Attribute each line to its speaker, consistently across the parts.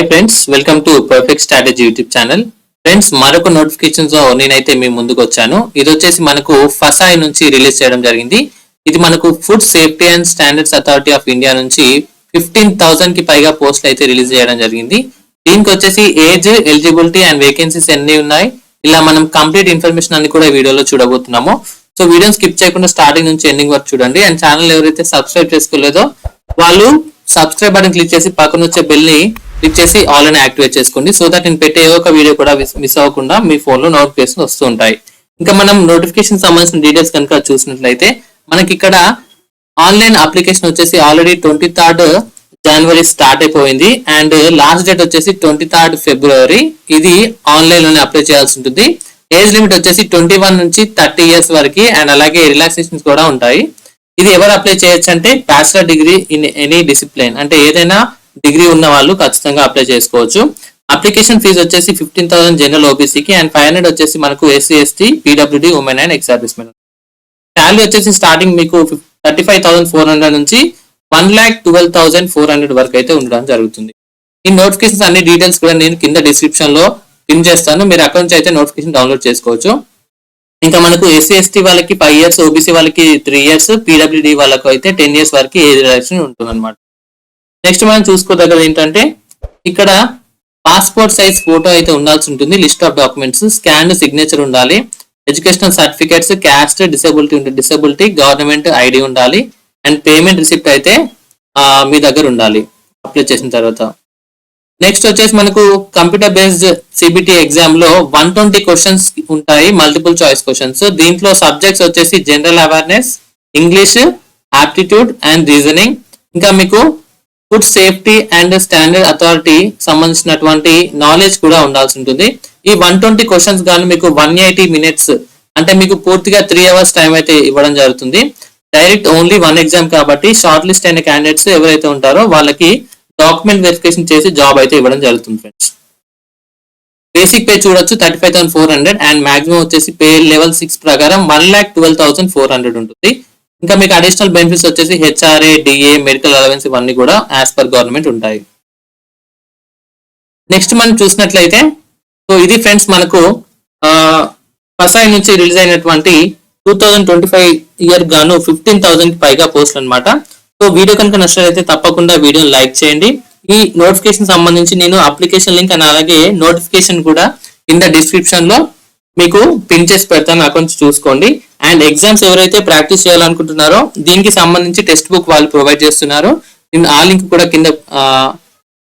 Speaker 1: Friends, welcome to perfect strategy YouTube channel. Friends, మరొక notification తో నేనైతే మీ ముందుకు వచ్చాను. ఇది వచ్చేసి మనకు ఫసాయి నుంచి రిలీజ్ చేయడం జరిగింది. ఇది మనకు food safety and standards authority of India నుంచి 15,000 కి పైగా పోస్టులు అయితే రిలీజ్ చేయడం జరిగింది. దీనికి వచ్చేసి ఏజ్, ఎలిజిబిలిటీ అండ్ వేకెన్సీస్ ఎన్ని ఉన్నాయి, ఇలా మనం కంప్లీట్ ఇన్ఫర్మేషన్ అన్ని కూడా వీడియోలో చూడబోతున్నాము. సో వీడియోని స్కిప్ చేయకుండా స్టార్టింగ్ నుంచి ఎండింగ్ వరకు చూడండి. అండ్ ఛానల్ ఎవరైతే సబ్స్క్రైబ్ చేసుకోలేదో వాళ్ళు సబ్స్క్రైబ్ బటన్ క్లిక్ చేసి పక్కన వచ్చే బెల్ ని క్లిక్ చేసి ఆల్ అని యాక్టివేట్ చేసుకోండి. సో దట్ నేను పెట్టే ఒక వీడియో కూడా మిస్ అవ్వకుండా మీ ఫోన్ లో నోటిఫికేషన్ వస్తూ ఉంటాయి. ఇంకా మనం నోటిఫికేషన్ సంబంధించిన డీటెయిల్స్ కనుక చూసినట్లయితే మనకి ఇక్కడ ఆన్లైన్ అప్లికేషన్ వచ్చేసి ఆల్రెడీ 23rd జనవరి స్టార్ట్ అయిపోయింది. అండ్ లాస్ట్ డేట్ వచ్చేసి 23rd ఫిబ్రవరి. ఇది ఆన్లైన్ లోనే అప్లై చేయాల్సి ఉంటుంది. ఏజ్ లిమిట్ వచ్చేసి 21 నుంచి 30 ఇయర్స్ వరకు. అండ్ అలాగే రిలాక్సేషన్స్ కూడా ఉంటాయి. ఇది ఎవరు అప్లై చేయొచ్చు అంటే bachelor degree in any discipline, అంటే ఏదైనా డిగ్రీ ఉన్న వాళ్ళు ఖచ్చితంగా అప్లై చేసుకోవచ్చు. అప్లికేషన్ ఫీజు వచ్చేసి 15,000 జనరల్ ఓబీసీకి అండ్ 500 వచ్చేసి మనకు SC, ST, PWD, women and ex service men. Salary వచ్చేసి స్టార్టింగ్ మీకు 35,400 నుంచి 1,12,400 వరకు అయితే ఉండడం జరుగుతుంది. ఈ నోటిఫికేషన్స్ అన్ని డీటెయిల్స్ కూడా నేను కింద డిస్క్రిప్షన్ లో పిన్ చేస్తాను. మీరు అక్కడ నుంచి అయితే నోటిఫికేషన్ డౌన్లోడ్ చేసుకోవచ్చు. ఇంకా మనకు ఎస్సీ, ఎస్టీ వాళ్ళకి 5 ఇయర్స్, ఓబీసీ వాళ్ళకి 3 ఇయర్స్, పీడబ్ల్యూడీ వాళ్ళకు అయితే 10 ఇయర్స్ వరకు ఏజ్ రిలాక్సేషన్ ఉంటుంది అనమాట. నెక్స్ట్ మనం చూసుకోదగ్గది ఏంటంటే ఇక్కడ పాస్పోర్ట్ సైజ్ ఫోటో అయితే ఉండాల్సి ఉంటుంది. List of documents, scan signature ఉండాలి, ఎడ్యుకేషనల్ సర్టిఫికేట్స్, క్యాస్ట్, డిసేబిలిటీ ఉంటే డిసేబిలిటీ, గవర్నమెంట్ ఐడి ఉండాలి అండ్ పేమెంట్ రిసిప్ట్ అయితే మీ దగ్గర ఉండాలి అప్లై చేసిన తర్వాత. నెక్స్ట్ వచ్చేసి మనకు కంప్యూటర్ బేస్డ్ సిబిటి ఎగ్జామ్ లో 120 క్వశ్చన్స్ ఉంటాయి, మల్టిపుల్ చాయిస్ క్వశ్చన్స్. దీంట్లో సబ్జెక్ట్స్ వచ్చేసి general awareness, English, aptitude and reasoning. ఇంకా మీకు food safety and standard authority సంబంధించినటువంటి నాలెడ్జ్ కూడా ఉండాల్సి ఉంటుంది. ఈ 120 క్వశ్చన్స్ గాను మీకు 180 మినిట్స్, అంటే మీకు పూర్తిగా 3 hours టైం అయితే ఇవ్వడం జరుగుతుంది. డైరెక్ట్ ఓన్లీ 1 ఎగ్జామ్ కాబట్టి షార్ట్ లిస్ట్ అయిన క్యాండిడేట్స్ ఎవరైతే ఉంటారో వాళ్ళకి డాక్యుమెంట్ వెరిఫికేషన్ చేసి జాబ్ అయితే ఇవ్వడం జరుగుతుంది ఫ్రెండ్స్. బేసిక్ పే చూడొచ్చు 35,400 అండ్ మాక్సిమం వచ్చేసి పే లెవెల్ 6 ప్రకారం 1,12,400 ఉంటుంది. ఇంకా మీకు అడిషనల్ బెనిఫిట్స్ వచ్చేసి హెచ్ఆర్ఏ, డిఏ, మెడికల్ అలవెన్స్ ఇవన్నీ కూడా యాజ్ పర్ గవర్నమెంట్ ఉంటాయి. నెక్స్ట్ మనం చూసినట్లయితే సో ఇది ఫ్రెండ్స్ మనకు ఫసాయి నుంచి రిలీజ్ అయినటువంటి 2025 ఇయర్ గాను 15,000 కి పైగా పోస్టులు అనమాట. సో వీడియో కనుక నచ్చినట్లయితే తప్పకుండా వీడియోని లైక్ చేయండి. ఈ నోటిఫికేషన్ సంబంధించి నేను అప్లికేషన్ లింక్ అండ్ అలాగే నోటిఫికేషన్ కూడా కింద డిస్క్రిప్షన్ లో మీకు పిన్ చేసి పెడతాను, అకౌంట్ చూసుకోండి. అండ్ ఎగ్జామ్స్ ఎవరైతే ప్రాక్టీస్ చేయాలనుకుంటున్నారో దీనికి సంబంధించి టెక్స్ట్ బుక్ వాళ్ళు ప్రొవైడ్ చేస్తున్నారు. నేను ఆ లింక్ కూడా కింద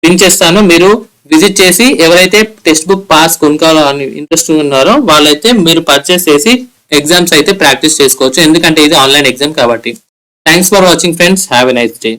Speaker 1: పిన్ చేస్తాను. మీరు విజిట్ చేసి ఎవరైతే టెక్స్ట్ బుక్ పాస్ కొనుక్కోవాలని ఇంట్రెస్ట్ ఉన్నారో వాళ్ళైతే మీరు పర్చేస్ చేసి ఎగ్జామ్స్ అయితే ప్రాక్టీస్ చేసుకోవచ్చు, ఎందుకంటే ఇది ఆన్లైన్ ఎగ్జామ్ కాబట్టి. Thanks for watching friends. Have a nice day.